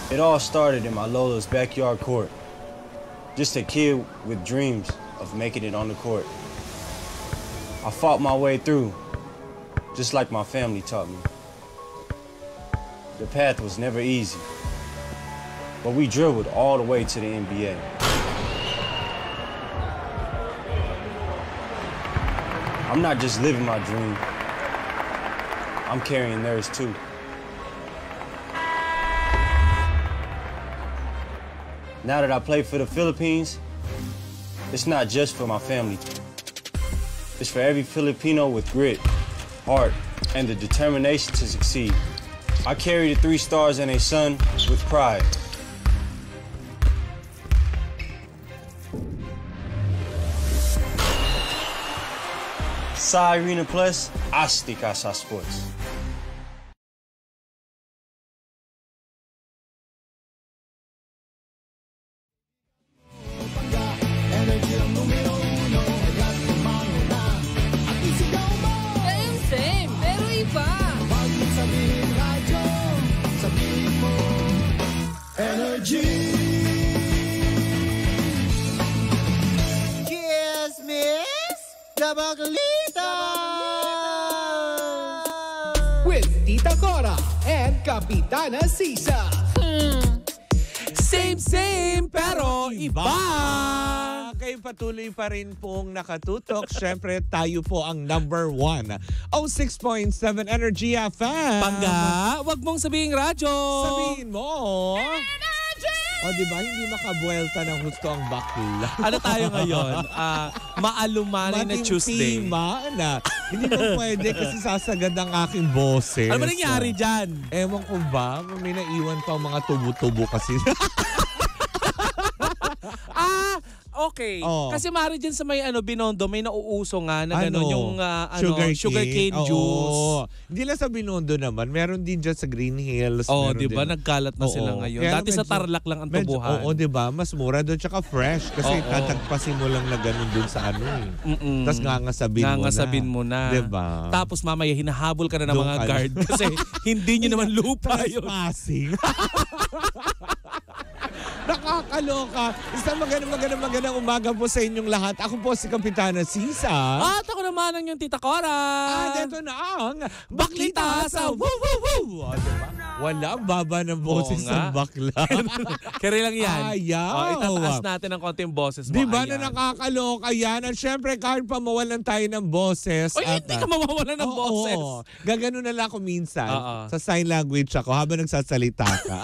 It all started in my Lola's backyard court. Just a kid with dreams of making it on the court. I fought my way through, just like my family taught me. The path was never easy, but we dribbled all the way to the NBA. I'm not just living my dream, I'm carrying theirs too. Now that I play for the Philippines, it's not just for my family. It's for every Filipino with grit, heart, and the determination to succeed. I carry the 3 stars and a sun with pride. Sa Arena Plus, astika sa sports. Same, pero iba. Energy. Kiss, miss. Dabaglita. With Tita Cora and Kapitana Sisa. Same, pero iba. Kayo patuloy pa rin pong nakatutok. Siyempre, tayo po ang number 1. 06.7 Energy FM. Pangga, wag mong sabihin radyo. Sabihin mo. O, diba? Hindi makabuelta ng gusto ang bakla. Ano tayo ngayon? Maalumani na Tuesday. Na. Hindi mo pwede kasi sasagad ang aking boses. Ano ba nangyari dyan? Ewan ko ba? May naiwan pa mga tubo-tubo kasi. Okay. Oh. Kasi mari dyan sa may Binondo, may nauuso nga na gano'n yung sugar cane juice. Hindi lang sa Binondo naman. Meron din dyan sa Green Hills. Oh, di ba? Nagkalat na sila ngayon. Kaya Dati sa Tarlac lang ang tubuhan. Oo, di ba? Mas mura doon tsaka fresh. Kasi tatagpasin mo lang na gano'n doon sa Tapos ngangasabin mo na. Di ba? Tapos mamaya hinahabol ka na ng mga guard kasi hindi nyo naman lupa yun. Trespassing. Nakakaloka. Isang magandang umaga po sa inyong lahat. Ako po si Kapitana Sisa. At ako naman ang yung Tita Cora. At ito na ang Baklita sa Woo Woo Woo. Diba? Wala, baba ng boses ng bakla. Kaya lang yan. Ayaw. Itataas natin ang konting boses mo. Diba na nakakaloka yan? At syempre, kahit pa mawalan tayo ng boses. O hindi ka mawawalan ng boses. Gagano na lang ako minsan. Sa sign language ako habang nagsasalita ka.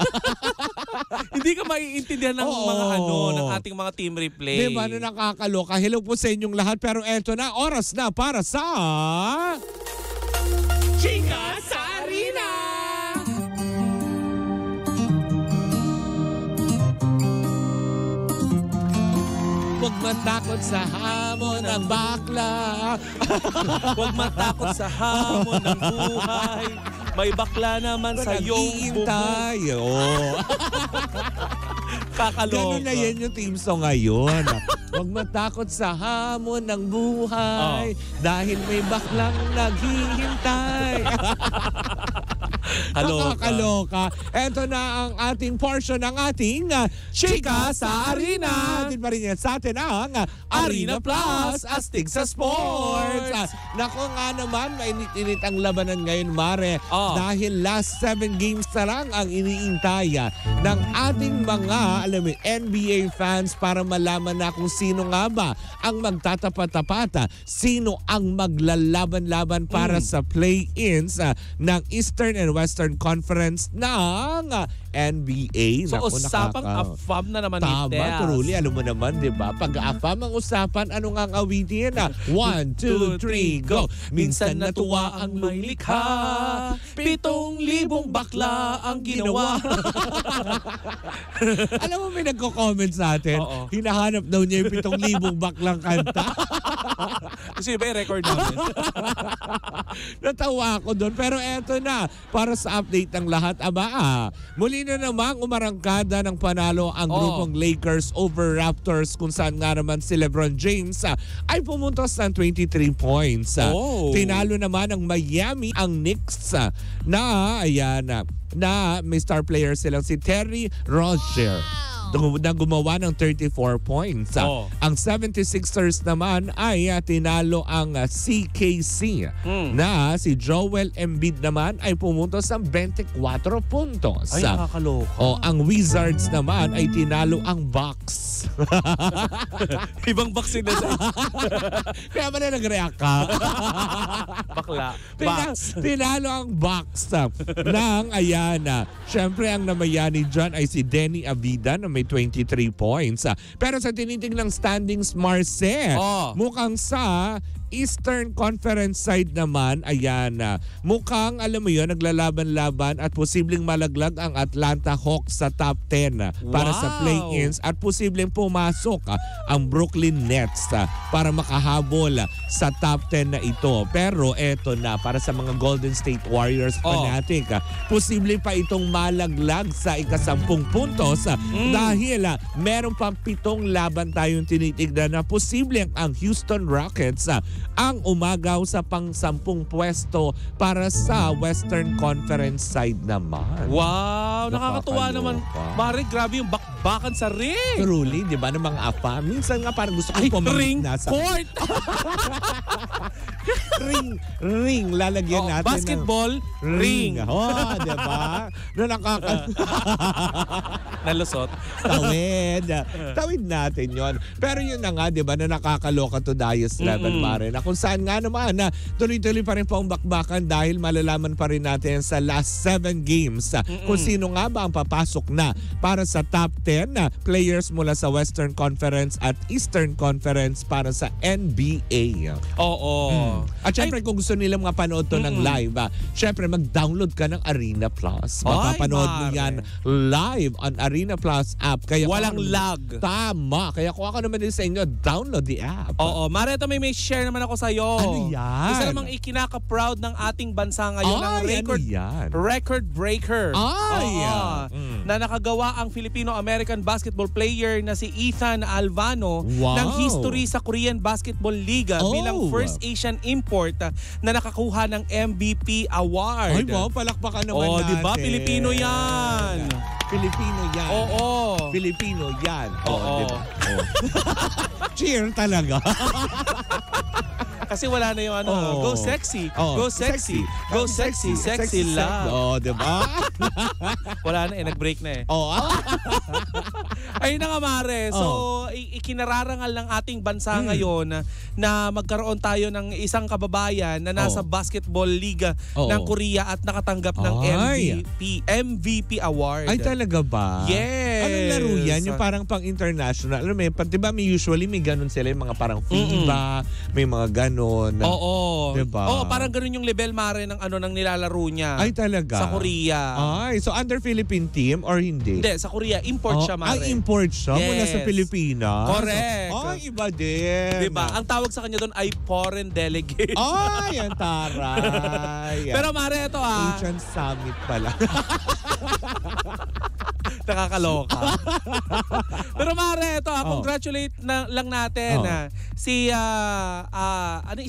Hindi ka maiintindihan ng mga ng ating mga team replay. Diba na nakakaloka? Hello po sa inyong lahat. Pero eto na, oras na para sa Chika sa Arena! Huwag matakot sa hamon ng bakla. Huwag matakot sa hamon ng buhay. May bakla naman sa iyong bubong. Kakaloka. Ganun na yan yung team song ngayon. Huwag matakot sa hamon ng buhay dahil may baklang naghihintay. Nakakaloka. Ito na ang ating portion ng ating Chika sa Arena. Din pa rin yan sa atin ang Arena Plus Astig sa Sports. Nako nga naman, mainit-init ang labanan ngayon, Mare. Dahil last 7 games na lang ang iniintay ng ating mga NBA fans para malaman na kung sino nga ba ang magtatapat-tapat, sino ang maglalaban-laban para sa play-ins ng Eastern and Western Conference ng NBA. So, usapang AFAM na naman Tama, truly. Alam mo naman, di ba? Pag AFAM ang usapan, ano nga ang awitin? 1, 2, 3, go! Minsan natuwa ang may likha, 7,000 bakla ang ginawa. Alam mo, may nagko-comment sa atin, hinahanap daw niya yung 7,000 baklang kanta. Kasi iba yung record namin. Natawa ako doon. Pero eto na, para sa update ng lahat, muli na namang umarangkada ng panalo ang grupong Lakers over Raptors kung saan nga naman si LeBron James ay pumuntos ng 23 points. Tinalo naman ng Miami ang Knicks na may star player silang si Terry Rozier na gumawa ng 34 points. Ang 76ers naman ay tinalo ang CKC na si Joel Embiid naman ay pumuntos ng 24 puntos. Ay, nakakaloka. Ang Wizards naman ay tinalo ang Bucks. Ibang boxing na sa Kaya ba na nag-react ka? bakla. Box. Tinalo ang Bucks ng Siyempre ang namayani dyan ay si Denny Avida na may 23 points. Pero sa tinitinglang standings, Marce, mukhang sa Eastern Conference side naman, mukhang alam mo yun, naglalaban-laban at posibleng malaglag ang Atlanta Hawks sa top 10 para sa play-ins at posibleng pumasok ang Brooklyn Nets para makahabol sa top 10 na ito. Pero eto na, para sa mga Golden State Warriors fanatic, posibleng pa itong malaglag sa ika-10 puntos dahil meron pang 7 laban tayong tinitignan na posibleng ang Houston Rockets ang umagaw sa pang-10 pwesto para sa Western Conference side naman. Wow! Nakakatuwa naman. Mare, grabe yung bakbakan sa ring. Truly, di ba, ng mga apa? Minsan nga parang gusto kong pumamit na sa... Court! ring. Lalagyan natin basketball, ring. Di ba? Na Nalusot. Tawid natin yon. Pero yun na nga, di ba, na nakakaloka to Dias level, Mare, na kung saan nga naman na tuloy-tuloy pa rin po ang bakbakan dahil malalaman pa rin natin sa last 7 games kung sino nga ba ang papasok na para sa top 10 na players mula sa Western Conference at Eastern Conference para sa NBA. At syempre kung gusto nila mga panood to ng live, syempre mag-download ka ng Arena Plus. Mapapanood mo yan live on Arena Plus app. Kaya walang lag. Tama. Kaya kung ako naman din sa inyo, download the app. Mare, ito may share naman ako sa'yo. Ano yan? Isa namang ikinaka-proud ng ating bansa ngayon ng record breaker. Na nakagawa ang Filipino-American basketball player na si Ethan Alvano ng history sa Korean Basketball League bilang first Asian import na nakakuha ng MVP award. Ay, wow, palakpakan naman natin. Diba? Pilipino yan. Filipino yan. Filipino yan. Diba? Cheer talaga. Kasi wala na yung go sexy. Go sexy. Go sexy. Sexy love. Diba? Wala na nag-break na Ayun na nga, Mare. So, ikinararangal ng ating bansa ngayon na magkaroon tayo ng isang kababayan na nasa basketball liga ng Korea at nakatanggap ng MVP award. Ay, talaga ba? Yes. Anong laro yan? Yung parang pang-international. Alam mo, diba usually may ganun sila, yung mga parang FIBA, may mga ganun. Diba? Parang ganun yung level, Mare, ng ng nilalaro niya. Ay, talaga? Sa Korea. So under Philippine team or hindi? Hindi, sa Korea. Import siya, Mare. Import siya mula sa Pilipinas? Correct. Iba din. Diba? Ang tawag sa kanya doon ay foreign delegate. Yan taray. Pero Mare, ito Asian Summit pala. Nakakaloka. Pero Mare, ito congratulate lang natin si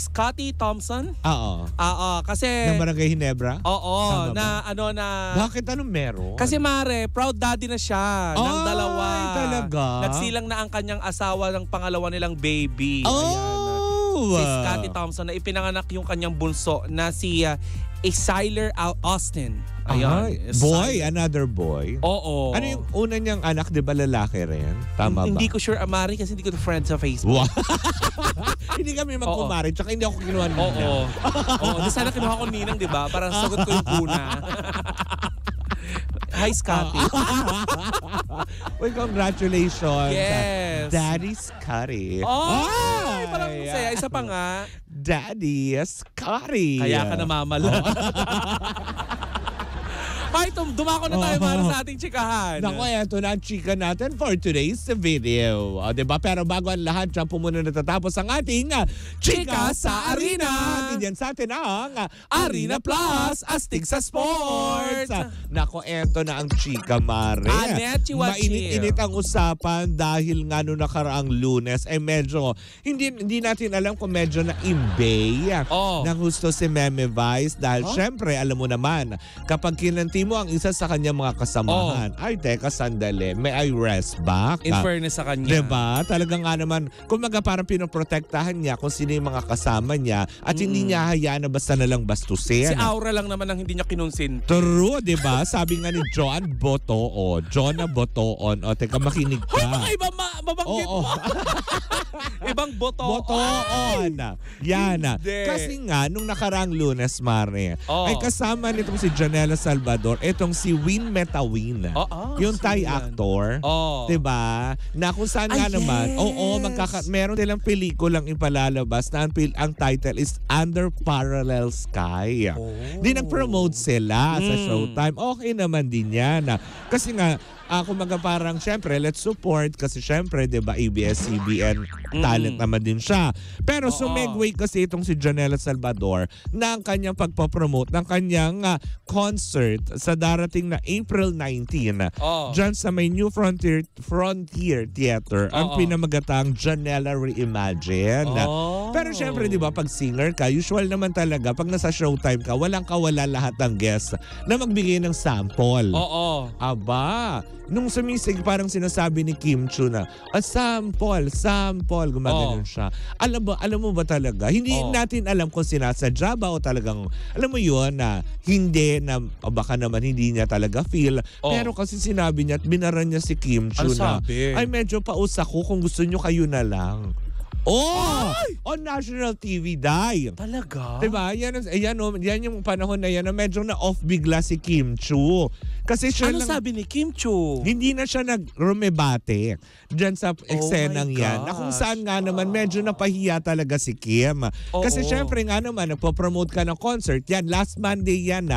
Scotty Thompson. Kasi ng Barangay Ginebra? Bakit anong meron? Kasi Mare, proud daddy na siya ng dalawa. Ay, talaga? Nagsilang na ang kanyang asawa ng pangalawa nilang baby. Si Scotty Thompson na ipinanganak yung kanyang bunso na si Skyler Austin. Another boy? Oo. Ano yung una niyang anak, di ba lalaki rin? Tama ba? Hindi ko sure, Amari, kasi hindi ko friend sa Facebook. Hindi kami magkumari, tsaka hindi ako kinuha ng Ninang. Di sana kinuha ko Ninang, di ba? Para sagot ko yung kuna. Hi, Scotty. Well, congratulations. Yes. Daddy Scotty. Parang masaya. Isa pa nga. Daddy Scotty. Kaya ka namamala. Dumako na tayo para sa ating chikahan. Naku, eto na ang chika natin for today's video. O, diba? Pero bago ang lahat, dyan po muna natatapos ang ating Chika sa Arena. Diyan sa atin ang Arena Plus, astig sa sports. Naku, eto na ang chika, Mare. Mainit-init ang usapan dahil nga noong nakaraang Lunes ay medyo, hindi natin alam kung medyo na-imbay ng gusto si Meme Vice dahil syempre, alam mo naman, kapag kinanti mo ang isa sa kanyang mga kasamahan, ay teka sandali, may I rest back? In fairness sa kanya. Diba? Talagang nga naman, kumaga parang pinoprotektahan niya kung sino yung mga kasama niya at hindi niya hayaan na basta na lang bastusin. Si Aura lang naman ang hindi niya kinonsinti. True, diba? Sabi nga ni John Botoon. John na Botoon. O, teka, makinig ka. Hoy, baka iba mabanggit mo. Ibang Botoon. Botoon. Yan. Kasi nga, nung nakaraang Lunes, Mare, ay kasama nitong si Janela Salvador, itong si Win Metawin. Yung Thai actor. Diba? Na kung saan nga naman, meron silang pelikulang ipalalabas na ang title is Under Parallel Sky. Di nag-promote sila sa Showtime. Okay naman din yan. Kasi nga, kumaga parang syempre, let's support kasi syempre, diba, ABS-CBN talent naman din siya. Pero sumegway kasi itong si Janela Salvador na ang kanyang pagpapromote ng kanyang concert sa darating na April 19 dyan sa may New Frontier Theater ang pinamagatang Janela Reimagine. Pero syempre, diba, pag singer ka, usual naman talaga, pag nasa Showtime ka, walang kawala lahat ng guests na magbigay ng sample. Aba, nung sumisig, parang sinasabi ni Kim Chu na, sample, gumagano'n siya. Alam mo ba talaga? Hindi natin alam kung sinasadya ba o talagang, alam mo yun, na hindi, na baka naman hindi niya talaga feel. Pero kasi sinabi niya at binaran niya si Kim Chu na, ay medyo paus ako kung gusto niyo kayo na lang. On national TV, Day. Talaga? Diba? Yan yung panahon na yan na medyo na-off bigla si Kim Chu. Kasi siya ano sabi ni Kim Chu? Hindi na siya nag-rumebate dyan sa eksenang yan. Na kung saan nga naman medyo napahiya talaga si Kim. Kasi syempre nga naman, nagpo-promote ka ng concert. Yan, last Monday yan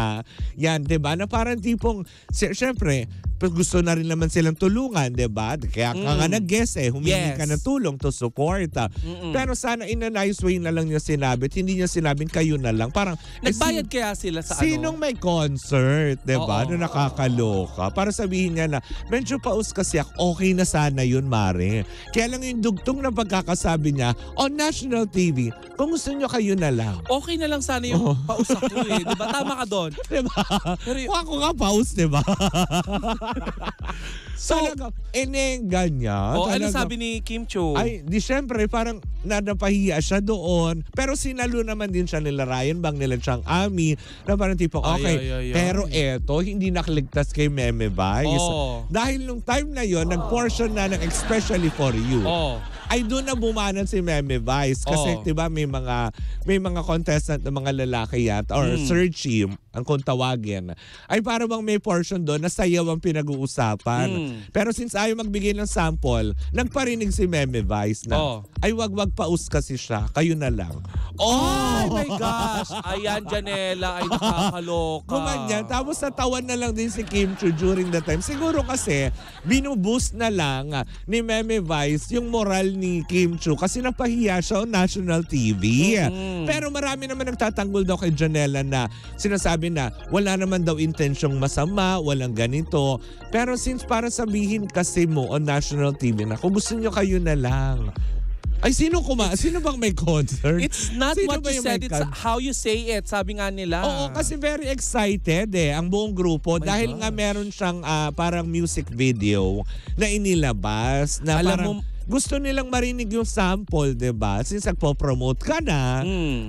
Yan, diba? Na parang tipong, syempre, gusto na rin naman silang tulungan, diba? Kaya ka nga nag-guess humingi ka ng tulong to support. Pero sana in a nice way na lang niya sinabi. Hindi niya sinabing kayo na lang. Parang, nagbayad kaya sila sa sinong may concert, diba? Na nakakaloka. Para sabihin niya na, medyo paus kasi ako, okay na sana yun, Mare. Kaya lang yung dugtong na pagkakasabi niya, on national TV, kung gusto niyo kayo na lang. Okay na lang sana yung paus ako diba? Tama ka doon. Diba? Pero ako nga paus, diba? So, ganyan. Ano sabi ni Kim Chu? Ay, di syempre, parang nadapahiya siya doon. Pero sinalo naman din siya nila Ryan Bang, nila Chang Ami, na parang tipong, okay, pero eto, hindi nakaligtas kay Meme Vice. Dahil nung time na yon nag-portion na ng Especially For You. Ay doon na bumanan si Meme Vice. Kasi diba may mga contestant na mga lalaki yat or search team, ang kung tawagin, ay para bang may portion doon na sayaw ang pinag-uusapan. Pero since ayaw magbigay ng sample, nagparinig si Meme Vice na, ay wag paus kasi siya, kayo na lang. Oh my gosh! Ayan, Janela, ay nakakaloka. Gumanyan. Tapos natawan na lang din si Kim Chu during the time. Siguro kasi, binuboost na lang ni Meme Vice yung moral ni Kim Chu kasi napahiya siya on national TV. Pero marami naman nagtatanggol daw kay Janela na sinasabi na wala naman daw intensyong masama, walang ganito. Pero since para sabihin kasi mo on national TV na kung gusto nyo kayo na lang. Ay, sino bang may concert? It's not what you said, it's how you say it. Sabi nga nila. Oo, kasi very excited ang buong grupo dahil nga meron siyang parang music video na inilabas na parang gusto nilang marinig yung sample, diba? Since nagpo-promote ka na,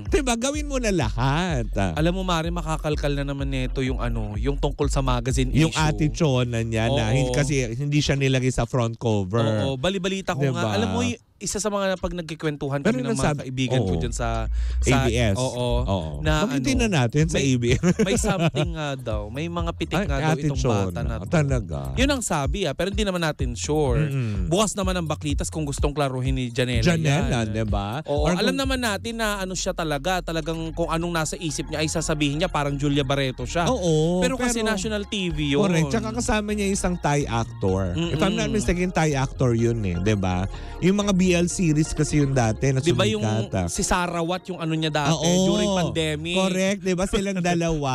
diba, gawin mo na lahat. Alam mo, Mari, makakalkal na naman nito yung yung tungkol sa magazine yung issue. Yung attitude na niya na kasi hindi siya nilagay sa front cover. Balibalita ko nga. Alam mo, isa sa mga pag nagkikwentuhan Pero kami ng mga kaibigan ko dyan sa ABS. Oo. Na Makitin na natin sa ABS. May something nga daw. May mga pitik nga daw itong bata na to. Talaga. Yun ang sabi pero hindi naman natin sure. Bukas naman ang baklitas kung gustong klaruhin ni Janela. Diba? Oo, alam naman natin na ano siya talagang kung anong nasa isip niya ay sasabihin niya parang Julia Barreto siya. Oo. Pero kasi national TV yun. Correct. Tsaka kasama niya isang Thai actor. If I'm not mistaken, Thai actor yun diba? Yung mga BL series kasi yun dati na diba yung sumikata. si Sarawat yung ano niya dati during pandemic. Correct. Diba silang dalawa?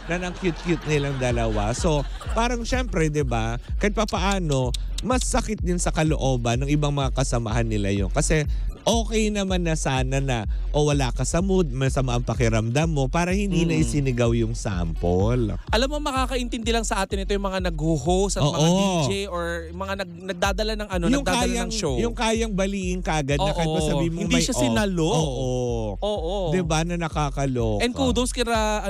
Na ang cute-cute nilang dalawa. So, parang syempre, diba, kahit papaano, mas sakit din sa kalooban ng ibang mga kasamahan nila yun. Kasi okay naman na sana na wala ka sa mood, masama ang pakiramdam mo para hindi na isinigaw yung sample. Alam mo, makakaintindi lang sa atin ito yung mga nag-host at mga DJ or mga nagdadala ng nagdadala ng show. Yung kayang baliin kagad na kahit masabi mo hindi siya sinalo. Oo. Diba na nakakaloka. And kudos kira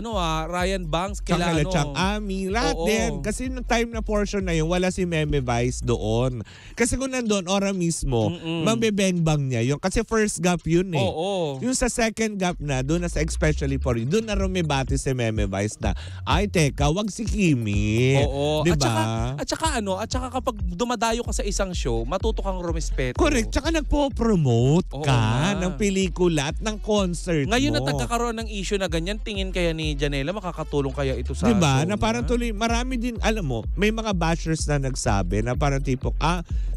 Ryan Banks, kila Chang Ami, lahat din. Kasi nung time na portion na yun, wala si Meme Vice doon. Kasi kung nandun, ora mismo, mabebengbang niya yung kasi first gap yun Yung sa second gap na, doon na sa especially for you, doon na rumibati si Meme Vice na, ay teka, wag si Kimi. Oo. Diba? At saka kapag dumadayo ka sa isang show, matuto kang rumispeto. Correct. Tsaka nagpo-promote ka ng pelikula at ng concert Ngayon mo. na nagkakaroon ng issue na ganyan, tingin kaya ni Janela, makakatulong kaya ito sa diba? show Na parang tuloy, marami din, alam mo, may mga bashers na nagsabi na parang tipo,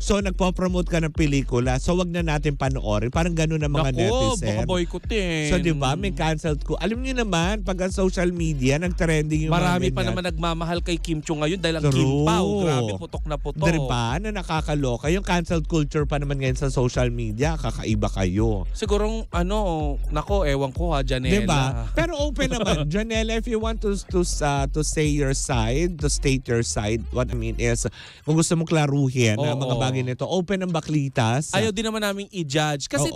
so nagpo-promote ka ng pelikula, so wag na natin panoorin. Parang gano'n ang mga netizen. Baka boycottin. So diba, may canceled ko. Alam niyo naman, pag ang social media, nagtrending yung marami mga pa naman nagmamahal kay Kim Chiu ngayon dahil ang Kim Pao. Grabe, putok na putok. Diba, na nakakaloka. Yung canceled culture pa naman ngayon sa social media, kakaiba kayo. Sigurong, ewan ko Janela. Diba? Pero open naman. Janela, if you want to say your side, to state your side, what I mean is, kung gusto mong klaruhin ang mga bagay nito, open ang baklitas. Ayaw din naman naming i-judge. Kasi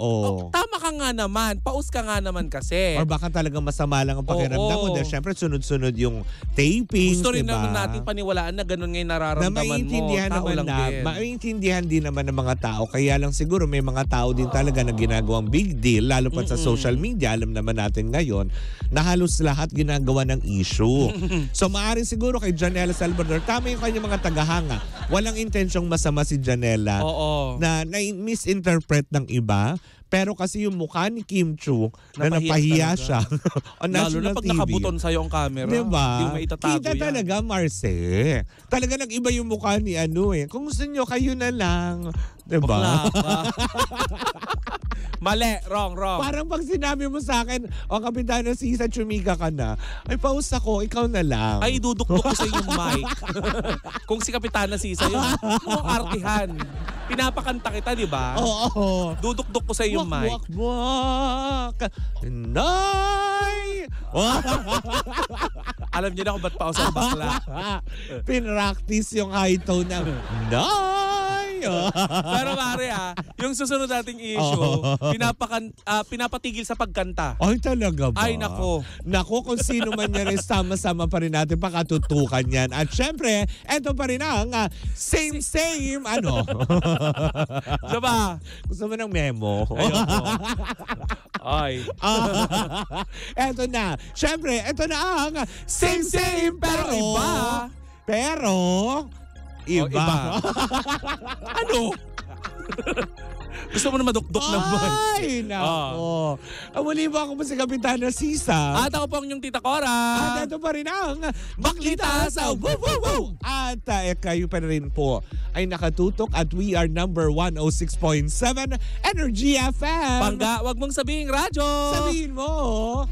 tama ka nga naman, paus ka nga naman kasi. Or baka talagang masama lang ang pakiramdam mo dahil syempre sunod-sunod yung tapings. Gusto rin diba? naman natin paniwalaan na ganun ngayon nararamdaman mo. Maintindihan din naman ng mga tao. Kaya lang siguro may mga tao din talaga na ginagawang big deal, lalo pa sa social media. Alam naman natin ngayon na halos lahat ginagawa ng issue. So maaaring siguro kay Janela Salvador, tama yung kanyang mga tagahanga. Walang intensyong masama si Janela na misinterpret ng iba. Pero kasi yung mukha ni Kim Chiu na napahiya siya on national lalo na pag TV. nakabuton sa'yo ang camera. Diba? Hindi mo maitatago Kita yan. talaga, Marce. Talaga nag-iba yung mukha ni Kung gusto nyo, kayo na lang. Diba? Mali, wrong. Parang pag sinabi mo sa akin, Kapitana Sisa, chumika ka na. Ay, paus ako, ikaw na lang. Ay, dudukduk ko sa yung mic. Kung si Kapitana Sisa, yung artihan. Pinapakanta kita, di ba? Oo. Dudukduk ko sa yung mic. Wak. Nay! Alam niyo na kung ba't paus ang bakla. Pinractice yung high tone ng Nay! Pero pare yung susunod nating issue, pinapatigil sa pagkanta. Ay, talaga ba? Ay, nako. Nako, kung sino man yan, sama-sama pa rin natin pakatutukan yan. At syempre, eto pa rin ang same, Diba? Gusto mo ng memo? Ay. Eto na. Syempre, eto na ang same, pero iba. Pero, iba. Ano? Gusto mo na madukdok naman. Ay, nako. Muli ba ako si Kapitana Sisa? At ako po ang inyong Tita Cora. At ito pa rin ang Baklita sa Woo! At kayo pa rin po ay nakatutok at we are number 106.7 Energy FM. Bangga, wag mong sabihin radyo. Sabihin mo.